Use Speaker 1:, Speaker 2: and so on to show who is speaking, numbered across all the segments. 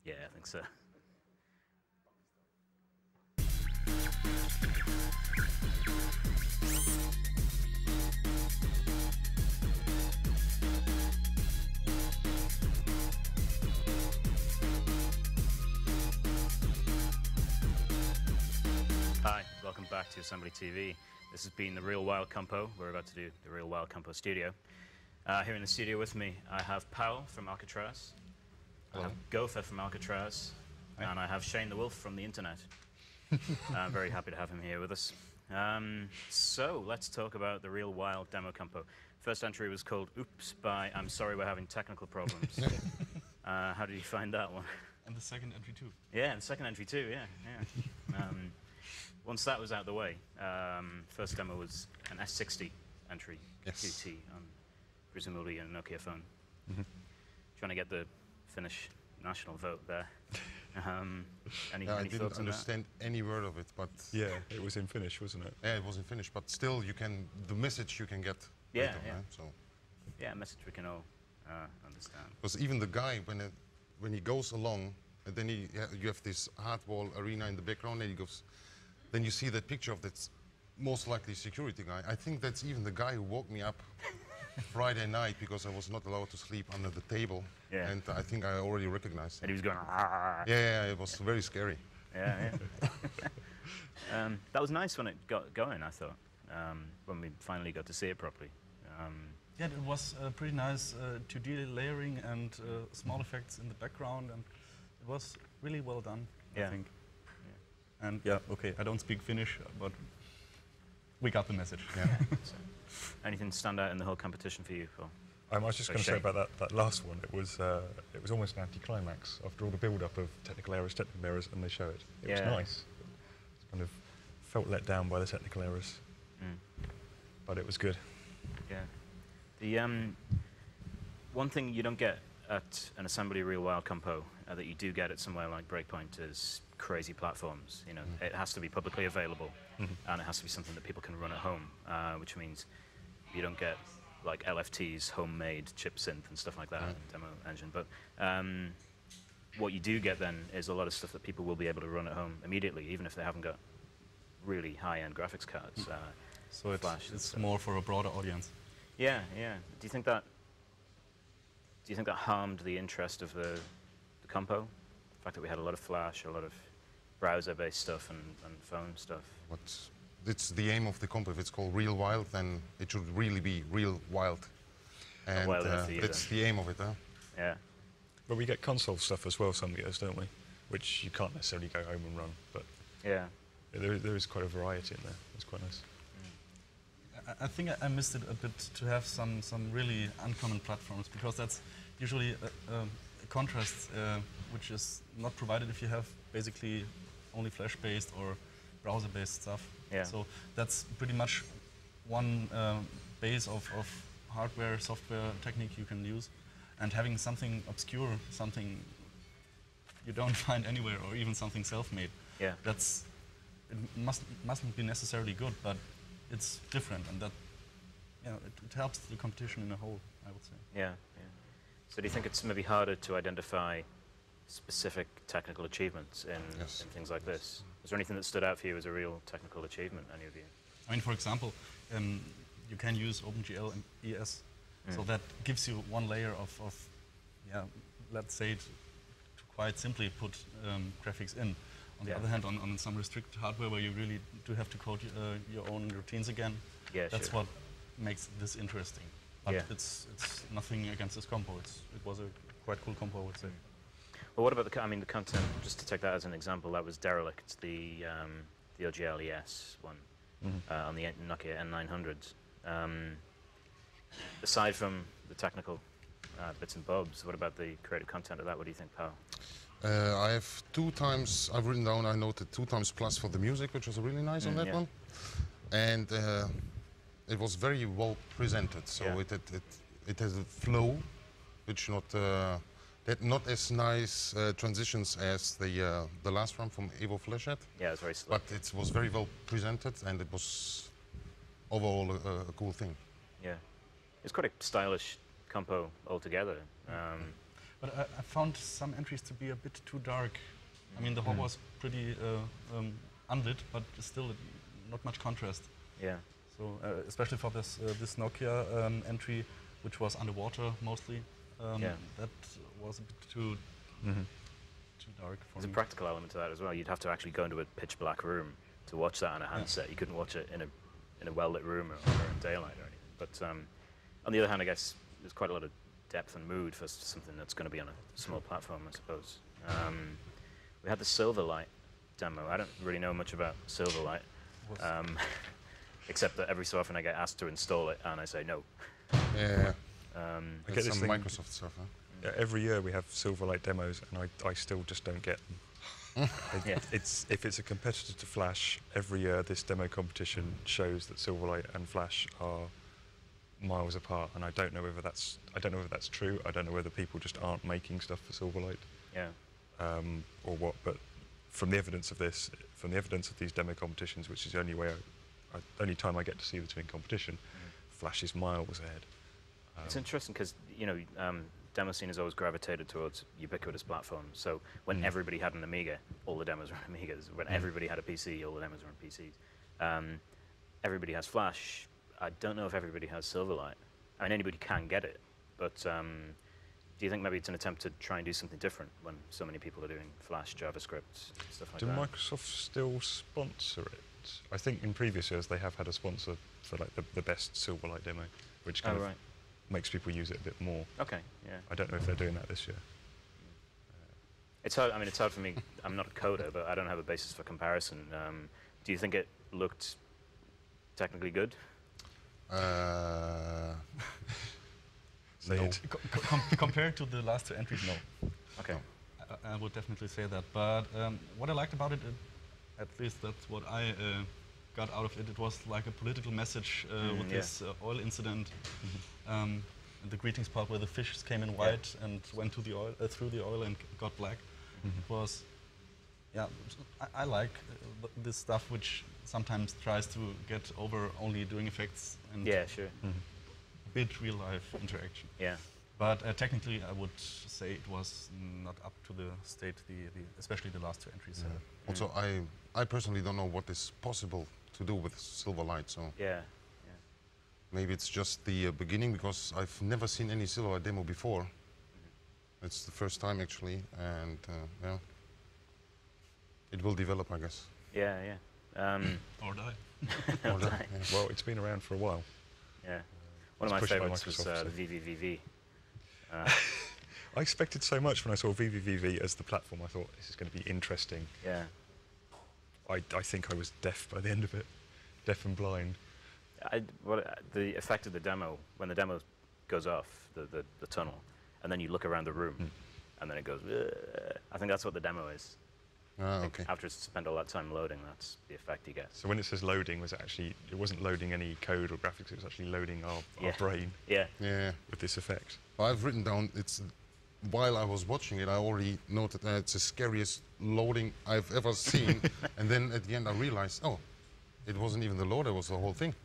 Speaker 1: Yeah, I think so. Hi, welcome back to AssemblyTV. This has been the Real Wild Compo. We're about to do the Real Wild Compostudio. Here in the studio with me, I have Powell from Alcatraz.
Speaker 2: Hello.
Speaker 1: I have Gopher from Alcatraz.
Speaker 2: Hi.
Speaker 1: And I have Shane the Wolf from the internet. I'm very happy to have him here with us. So let's talk about the Real Wild Demo Compo. First entry was called Oops by I'm Sorry We're Having Technical Problems. How did you find that one?
Speaker 3: And the second entry too.
Speaker 1: Yeah, and the second entry too, yeah. Once that was out of the way, first demo was an S60 entry,
Speaker 2: yes.
Speaker 1: QT, on presumably a Nokia phone. Trying to get the Finnish national vote there. Any
Speaker 2: I
Speaker 1: thoughts
Speaker 2: didn't
Speaker 1: on
Speaker 2: understand any word of it, but
Speaker 4: yeah, it was in Finnish, wasn't it?
Speaker 2: yeah, it was in Finnish. But still, the message you can get.
Speaker 1: Yeah,
Speaker 2: later,
Speaker 1: yeah.
Speaker 2: right? So.
Speaker 1: Yeah, a message we can all understand.
Speaker 2: Because even the guy, when he goes along, and then you have this hardball arena in the background, and he goes. Then you see that picture of that most likely security guy. I think that's even the guy who woke me up Friday night because I was not allowed to sleep under the table.
Speaker 1: Yeah.
Speaker 2: And I think I already recognized him.
Speaker 1: And he was going, ah.
Speaker 2: Yeah, it was very scary.
Speaker 1: Yeah, yeah. That was nice when it got going, I thought, when we finally got to see it properly.
Speaker 3: Yeah, it was pretty nice 2D layering and small effects in the background, and it was really well done, I think. And yeah, okay, I don't speak Finnish, but we got the message.
Speaker 2: Yeah.
Speaker 1: So, anything stand out in the whole competition for you, Paul?
Speaker 4: I was just going to say about that last one. It was almost an anticlimax after all the build-up of technical errors, and they show it. It was nice. It kind of felt let down by the technical errors, but it was good.
Speaker 1: Yeah. The one thing you don't get at an Assembly Real Wild Compo that you do get at somewhere like Breakpoint is crazy platforms. You know, it has to be publicly available, and it has to be something that people can run at home, which means you don't get like LFT's homemade chip synth and stuff like that in demo engine. But what you do get then is a lot of stuff that people will be able to run at home immediately, even if they haven't got really high-end graphics cards.
Speaker 3: So
Speaker 1: Flash
Speaker 3: it's more for a broader audience.
Speaker 1: Yeah, yeah. Do you think that harmed the interest of the compo? The fact that we had a lot of Flash, a lot of browser-based stuff and phone stuff.
Speaker 2: But it's the aim of the comp. If it's called Real Wild, then it should really be Real Wild. And that's the aim of it, huh?
Speaker 1: Yeah.
Speaker 4: But we get console stuff as well some years, don't we? Which you can't necessarily go home and run, but
Speaker 1: yeah,
Speaker 4: there is quite a variety in there. It's quite nice.
Speaker 3: I think I missed it a bit to have some really uncommon platforms, because that's usually a contrast which is not provided if you have basically only Flash-based or browser-based stuff.
Speaker 1: Yeah.
Speaker 3: So that's pretty much one base of hardware, software, technique you can use, and having something obscure, something you don't find anywhere, or even something self-made.
Speaker 1: Yeah.
Speaker 3: It mustn't be necessarily good, but it's different, and that it helps the competition in a whole, I would say.
Speaker 1: Yeah, yeah. So do you think it's maybe harder to identify specific technical achievements in things like this? Was there anything that stood out for you as a real technical achievement, any of you?
Speaker 3: I mean, for example, you can use OpenGL and ES, so that gives you one layer of let's say, to quite simply put graphics in. On the other hand, on some restricted hardware where you really do have to code your own routines again, that's what makes this interesting. But it's nothing against this compo. It was a quite cool compo, I would say.
Speaker 1: Well, what about the content? Just to take that as an example, that was Derelict, the OGL ES one on the Nokia N900s. Aside from the technical bits and bobs, what about the creative content of that? What do you think, Pao?
Speaker 2: I have I've written down, I noted 2x plus for the music, which was really nice on that one. And it was very well presented, so it has a flow, which not as nice transitions as the last one from Evo Flash had.
Speaker 1: Yeah, it's very slow.
Speaker 2: But it was very well presented, and it was overall a cool thing.
Speaker 1: Yeah, it's quite a stylish compo altogether.
Speaker 3: But I found some entries to be a bit too dark. I mean, the hall was pretty unlit, but still not much contrast.
Speaker 1: Yeah.
Speaker 3: So especially for this Nokia entry, which was underwater mostly, that was a bit too dark for
Speaker 1: There's
Speaker 3: me.
Speaker 1: a practical element to that as well. You'd have to actually go into a pitch black room to watch that on a handset. You couldn't watch it in a well-lit room or in daylight or anything. But on the other hand, I guess there's quite a lot of depth and mood for something that's going to be on a small platform, I suppose. We had the Silverlight demo. I don't really know much about Silverlight, except that every so often I get asked to install it and I say no.
Speaker 2: Yeah.
Speaker 4: I get
Speaker 2: some
Speaker 4: this thing,
Speaker 2: Microsoft stuff, huh?
Speaker 4: every year we have Silverlight demos, and I still just don't get them. If it's a competitor to Flash, every year this demo competition shows that Silverlight and Flash are miles apart, and I don't know whether that's true. I don't know whether people just aren't making stuff for Silverlight, or what. But from the evidence of this, from the evidence of these demo competitions, which is the only time I get to see the two in competition, Flash is miles ahead.
Speaker 1: It's interesting because demo scene has always gravitated towards ubiquitous platforms. So when everybody had an Amiga, all the demos were on Amigas. When everybody had a PC, all the demos were on PCs. Everybody has Flash. I don't know if everybody has Silverlight. I mean, anybody can get it, but do you think maybe it's an attempt to try and do something different when so many people are doing Flash, JavaScript, stuff like that?
Speaker 4: Do Microsoft still sponsor it? I think in previous years they have had a sponsor for like the best Silverlight demo, which kind of makes people use it a bit more.
Speaker 1: Okay, yeah.
Speaker 4: I don't know if they're doing that this year.
Speaker 1: It's hard. I mean, it's hard for me. I'm not a coder, but I don't have a basis for comparison. Do you think it looked technically good?
Speaker 4: Say it.
Speaker 3: Compared to the last two entries, no.
Speaker 1: Okay.
Speaker 3: I would definitely say that. But what I liked about it, at least that's what I got out of it, it was like a political message with this oil incident. The greetings part where the fish came in white and went to the oil, through the oil and got black. It was, I like this stuff which sometimes tries to get over only doing effects and a bit real life interaction.
Speaker 1: Yeah.
Speaker 3: But technically, I would say it was not up to the state, especially the last two entries.
Speaker 2: Also, I personally don't know what is possible to do with Silverlight, so maybe it's just the beginning, because I've never seen any Silverlight demo before. It's the first time actually, and it will develop, I guess.
Speaker 1: Yeah.
Speaker 3: Or die.
Speaker 2: Or die,
Speaker 4: Well, it's been around for a while.
Speaker 1: Yeah. One of my favorites was the VVVV.
Speaker 4: I expected so much when I saw VVVV as the platform. I thought, this is going to be interesting.
Speaker 1: Yeah.
Speaker 4: I think I was deaf by the end of it. Deaf and blind.
Speaker 1: The effect of the demo, when the demo goes off, the tunnel, and then you look around the room, and then it goes, I think that's what the demo is.
Speaker 2: Okay.
Speaker 1: After it's spent all that time loading, that's the effect you get.
Speaker 4: So when it says loading, it wasn't loading any code or graphics, it was actually loading our brain with this effect.
Speaker 2: Well, I've written down, while I was watching it, I already noted that it's the scariest loading I've ever seen. And then at the end I realized, it wasn't even the loader, it was the whole thing.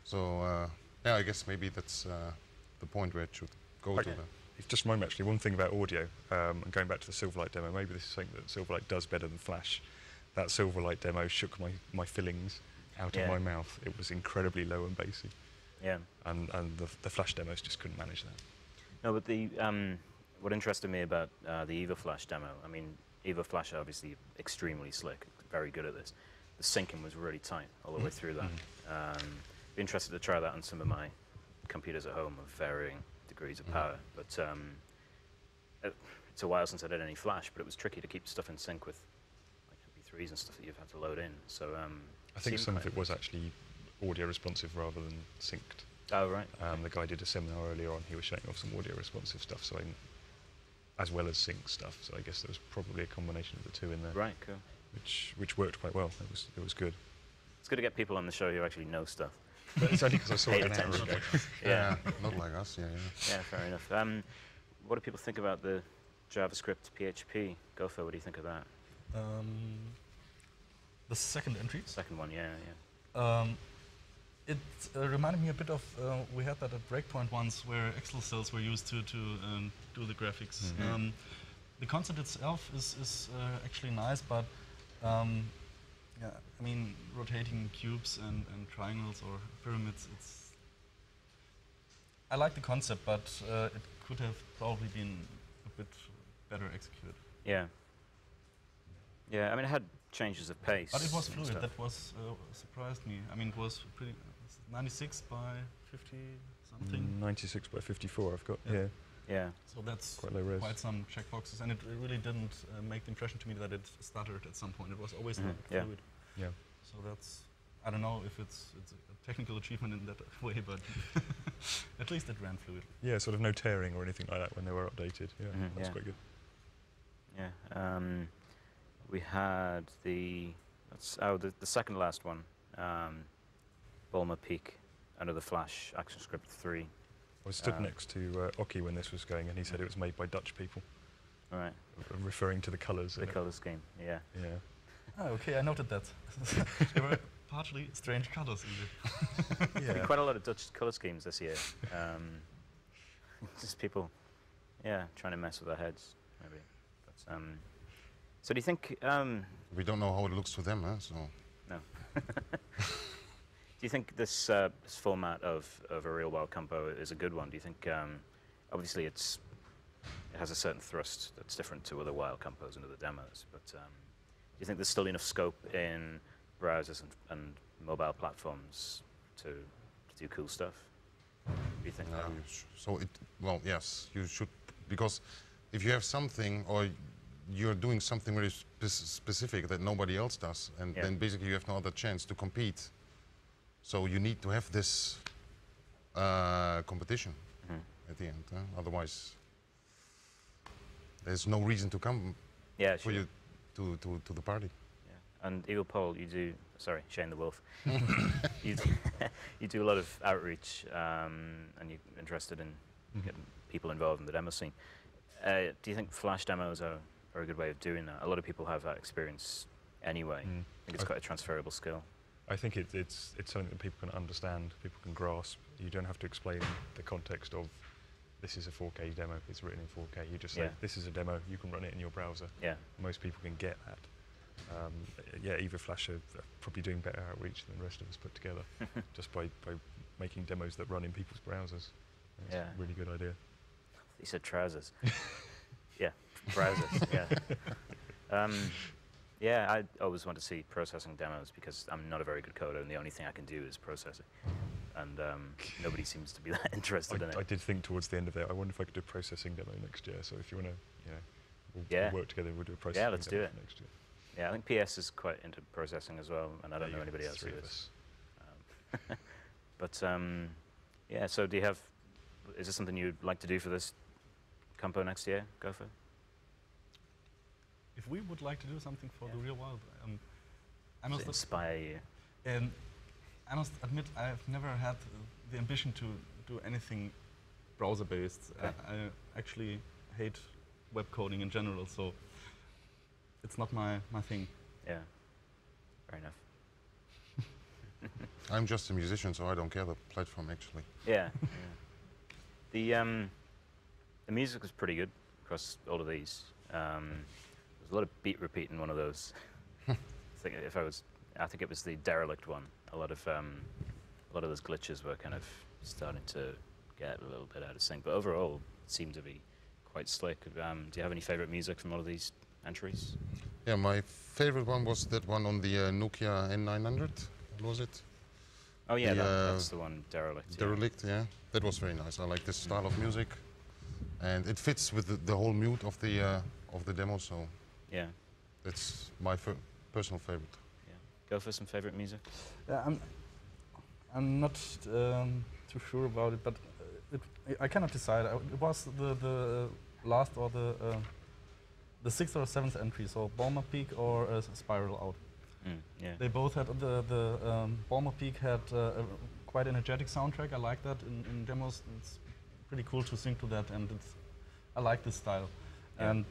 Speaker 2: So I guess maybe that's the point where it should go to.
Speaker 4: It just reminded me actually one thing about audio, and going back to the Silverlight demo, maybe this is something that Silverlight does better than Flash. That Silverlight demo shook my fillings out of my mouth. It was incredibly low and bassy.
Speaker 1: Yeah.
Speaker 4: And the Flash demos just couldn't manage that.
Speaker 1: No, but what interested me about the Evo Flash demo, I mean, Evo Flash obviously extremely slick, very good at this. The syncing was really tight all the way through that. Be interested to try that on some of my computers at home of varying degrees of power, but it's a while since I did any Flash, but it was tricky to keep stuff in sync with like MP3s and stuff that you've had to load in. So
Speaker 4: I think some of it was actually audio responsive rather than synced.
Speaker 1: Oh, right.
Speaker 4: The guy did a seminar earlier on, he was showing off some audio responsive stuff, so as well as sync stuff, so I guess there was probably a combination of the two in there.
Speaker 1: Right, cool.
Speaker 4: Which worked quite well, it was good.
Speaker 1: It's good to get people on the show who actually know stuff.
Speaker 4: But it's only because I saw it an hour ago.
Speaker 2: Yeah, not like us,
Speaker 1: Yeah, fair enough. What do people think about the JavaScript PHP? Gopher, what do you think of that?
Speaker 3: The second entry?
Speaker 1: Second one, yeah.
Speaker 3: It reminded me a bit of, we had that at Breakpoint once, where Excel cells were used to do the graphics. The concept itself is actually nice, but yeah, I mean, rotating cubes and triangles or pyramids, I like the concept, but it could have probably been a bit better executed.
Speaker 1: Yeah. Yeah, I mean, it had changes of pace.
Speaker 3: But it was fluid. That was surprised me. I mean, it was pretty 96 by 50 something.
Speaker 4: 96 by 54. I've got here.
Speaker 1: Yeah.
Speaker 3: So that's
Speaker 4: quite low res.
Speaker 3: Quite some checkboxes, and it really didn't make the impression to me that it stuttered at some point. It was always fluid.
Speaker 4: Yeah.
Speaker 3: So that's, I don't know if it's a technical achievement in that way, but at least it ran fluid.
Speaker 4: Yeah, sort of no tearing or anything like that when they were updated. Yeah, that's quite good.
Speaker 1: Yeah. We had the second last one, Bulmer Peak under the Flash ActionScript 3.
Speaker 4: I was stood next to Oki when this was going, and he said it was made by Dutch people.
Speaker 1: All right.
Speaker 4: Referring to the colours.
Speaker 1: The colour scheme, yeah.
Speaker 4: Yeah.
Speaker 3: Oh, okay, I noted that. There were partially strange colours in it.
Speaker 1: Yeah. Quite a lot of Dutch colour schemes this year. Just people, trying to mess with their heads, maybe. But, so do you think...
Speaker 2: we don't know how it looks to them, huh? So.
Speaker 1: No. Do you think this format of a real-world compo is a good one? Do you think, obviously it has a certain thrust that's different to other wild compos and other demos, but do you think there's still enough scope in browsers and mobile platforms to do cool stuff? Do you think?
Speaker 2: Well, yes, you should, because if you have something or you're doing something very specific that nobody else does, and then basically you have no other chance to compete. So you need to have this competition at the end. Otherwise, there's no reason to come for you to the party.
Speaker 1: Yeah. And Eagle Poll, you do. Sorry, Shane the Wolf. you do a lot of outreach, and you're interested in getting people involved in the demo scene. Do you think Flash demos are a good way of doing that? A lot of people have that experience anyway. I think it's quite a transferable skill.
Speaker 4: I think it's something that people can understand, people can grasp. You don't have to explain the context of this is a 4K demo, it's written in 4K. You just say, this is a demo, you can run it in your browser.
Speaker 1: Yeah.
Speaker 4: Most people can get that. Evo Flash are probably doing better outreach than the rest of us put together, just by making demos that run in people's browsers. It's a really good idea.
Speaker 1: You said trousers. Yeah, browsers, yeah, I always want to see processing demos because I'm not a very good coder and the only thing I can do is process it. And nobody seems to be that interested in it.
Speaker 4: I did think towards the end of it, I wonder if I could do a processing demo next year. So if you want to, we'll work together, we'll do a processing demo next year.
Speaker 1: Yeah, I think PS is quite into processing as well, and I don't know anybody else who is. But so do you have, is this something you'd like to do for this compo next year, Gopher?
Speaker 3: If we would like to do something for the real world, I must
Speaker 1: inspire you.
Speaker 3: I must admit, I've never had the ambition to do anything browser-based.
Speaker 1: Okay.
Speaker 3: I actually hate web coding in general, so it's not my thing.
Speaker 1: Yeah, fair enough.
Speaker 2: I'm just a musician, so I don't care the platform actually.
Speaker 1: Yeah. The music was pretty good across all of these. There's a lot of beat repeat in one of those. I think it was the Derelict one. A lot of those glitches were kind of starting to get a little bit out of sync, but overall it seemed to be quite slick. Do you have any favorite music from all of these entries?
Speaker 2: Yeah, my favorite one was that one on the Nokia N900. What was it?
Speaker 1: Oh yeah, that's the one, Derelict.
Speaker 2: Derelict, yeah. That was very nice. I like this style of music, and it fits with the whole mood of the demo. So
Speaker 1: yeah,
Speaker 2: that's my personal favorite.
Speaker 1: Yeah, go for some favorite music.
Speaker 3: I'm not too sure about it, but I cannot decide. It was the last or the 6th or 7th entry, so Bulmer Peak or Spiral Out.
Speaker 1: Yeah.
Speaker 3: They both had the Bulmer Peak had a quite energetic soundtrack. I like that in demos. It's pretty cool to sing to that, and I like this style. Yeah. And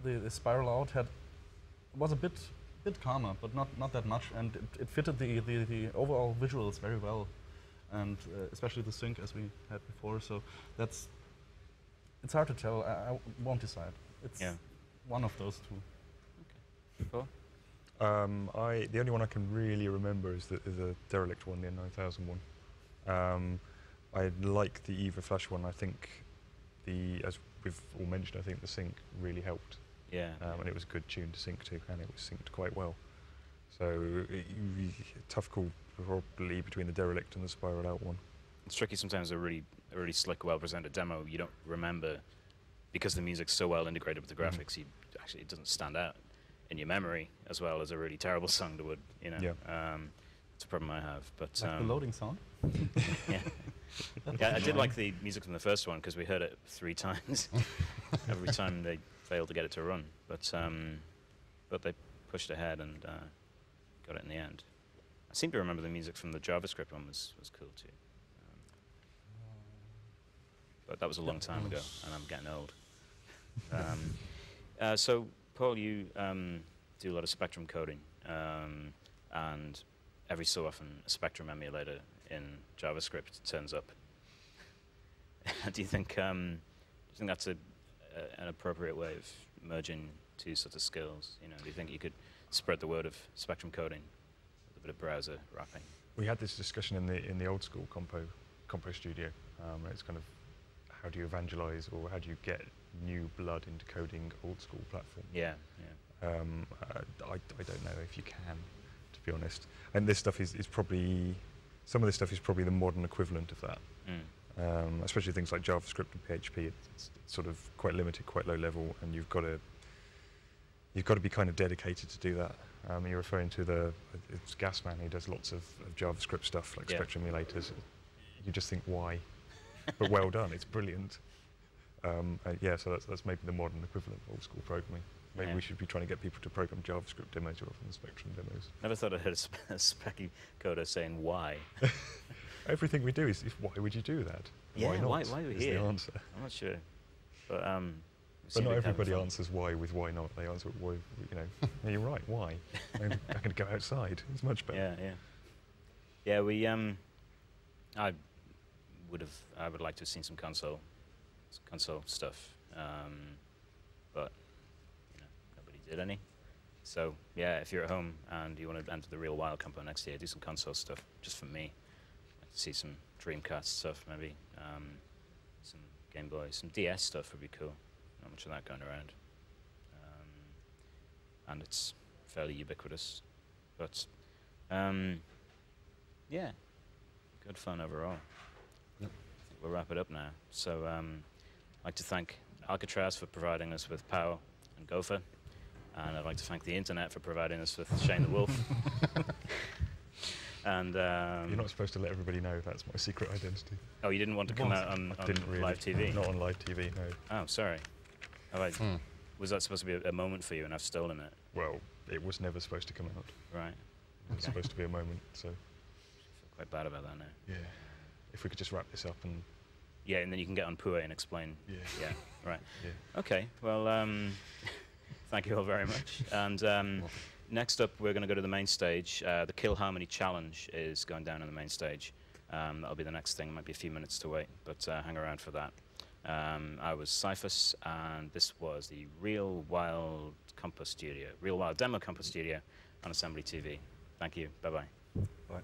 Speaker 3: the Spiral Out was a bit bit calmer, but not that much, and it fitted the overall visuals very well, and especially the sync as we had before. So it's hard to tell. I won't decide. It's one of those two.
Speaker 1: Okay. Cool.
Speaker 4: The only one I can really remember is the Derelict one, the 9000 one. I like the Evo Flash one. I think as we've all mentioned, I think the sync really helped.
Speaker 1: Yeah.
Speaker 4: And it was a good tune to sync to, and it was synced quite well. So tough call probably between the Derelict and the Spiral Out one.
Speaker 1: It's tricky sometimes. A really slick, well-presented demo you don't remember because the music's so well integrated with the graphics. It doesn't stand out in your memory as well as a really terrible song that would. You know.
Speaker 4: Yeah.
Speaker 1: It's a problem I have. But
Speaker 3: like the loading sound.
Speaker 1: Yeah. Yeah, I did like the music from the first one because we heard it 3 times every time they failed to get it to run. But they pushed ahead and got it in the end. I seem to remember the music from the JavaScript one was cool too. But that was a long time ago, and I'm getting old. So, Paul, you do a lot of Spectrum coding, and every so often a Spectrum emulator in JavaScript turns up. Do you think that's an appropriate way of merging 2 sorts of skills? You know, do you think you could spread the word of Spectrum coding with a bit of browser wrapping?
Speaker 4: We had this discussion in the old school Compostudio. It's kind of how do you evangelize or how do you get new blood into coding old school platform?
Speaker 1: Yeah.
Speaker 4: I don't know if you can, to be honest. And this stuff is probably, some of this stuff is probably the modern equivalent of that. Especially things like JavaScript and PHP. It's sort of quite limited, quite low level, and you've got to be kind of dedicated to do that. You're referring to it's Gasman who does lots of JavaScript stuff like Spectrum emulators. You just think why, but well done. It's brilliant. So that's maybe the modern equivalent of old school programming. Maybe we should be trying to get people to program JavaScript demos rather than Spectrum demos.
Speaker 1: Never thought I heard a specky coder saying why.
Speaker 4: Everything we do is why would you do that?
Speaker 1: Yeah,
Speaker 4: why not?
Speaker 1: Why are we here?
Speaker 4: The answer.
Speaker 1: I'm not sure. But
Speaker 4: not everybody answers why with why not. They answer why, yeah, you're right, why? I'm going to go outside. It's much better.
Speaker 1: Yeah, we I would like to have seen some console stuff. But nobody did any. So yeah, if you're at home and you want to enter the real wild compo next year, do some console stuff just for me. I'd like to see some Dreamcast stuff, maybe some Game Boy, some DS stuff would be cool. Not much of that going around, and it's fairly ubiquitous. But yeah, good fun overall.
Speaker 2: Yep.
Speaker 1: I think we'll wrap it up now. So I'd like to thank Alcatraz for providing us with Power and Gopher. And I'd like to thank the internet for providing us with Shane the Wolf. And
Speaker 4: you're not supposed to let everybody know that's my secret identity.
Speaker 1: Oh, you didn't want to come out on live TV?
Speaker 4: Not on live TV, no.
Speaker 1: Oh, sorry. Was that supposed to be a moment for you and I've stolen it?
Speaker 4: Well, it was never supposed to come out.
Speaker 1: Right.
Speaker 4: It was supposed to be a moment, so.
Speaker 1: I feel quite bad about that now.
Speaker 4: Yeah. If we could just wrap this up and.
Speaker 1: Yeah, and then you can get on Pue and explain.
Speaker 4: Yeah.
Speaker 1: Right.
Speaker 4: Yeah.
Speaker 1: Okay, well, thank you all very much. And next up, we're going to go to the main stage. The Kill Harmony Challenge is going down on the main stage. That'll be the next thing. Might be a few minutes to wait, but hang around for that. I was Cyphus, and this was the Real Wild Compostudio, Real Wild Demo Compostudio on Assembly TV. Thank you. Bye-bye.
Speaker 4: Bye.